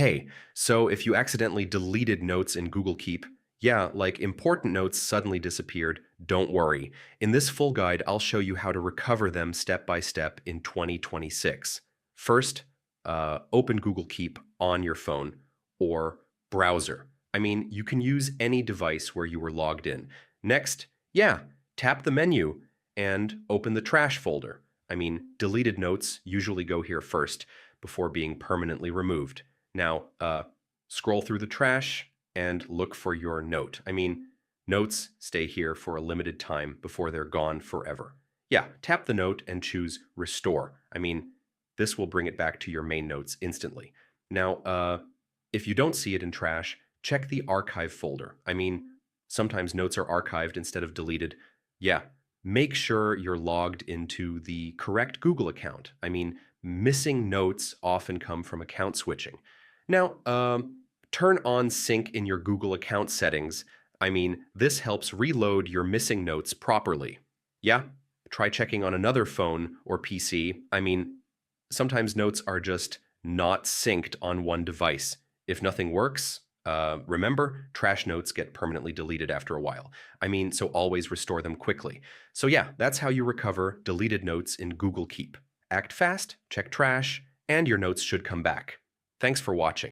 Hey, so if you accidentally deleted notes in Google Keep, yeah, like important notes suddenly disappeared, don't worry. In this full guide, I'll show you how to recover them step by step in 2026. First, open Google Keep on your phone or browser. I mean, you can use any device where you were logged in. Next, yeah, tap the menu and open the trash folder. I mean, deleted notes usually go here first before being permanently removed. Now, scroll through the trash and look for your note. I mean, notes stay here for a limited time before they're gone forever. Yeah, tap the note and choose Restore. I mean, this will bring it back to your main notes instantly. Now, if you don't see it in trash, check the archive folder. I mean, sometimes notes are archived instead of deleted. Yeah, make sure you're logged into the correct Google account. I mean, missing notes often come from account switching. Now, turn on sync in your Google account settings. I mean, this helps reload your missing notes properly. Yeah, try checking on another phone or PC. I mean, sometimes notes are just not synced on one device. If nothing works, remember, trash notes get permanently deleted after a while. I mean, so always restore them quickly. So yeah, that's how you recover deleted notes in Google Keep. Act fast, check trash, and your notes should come back. Thanks for watching.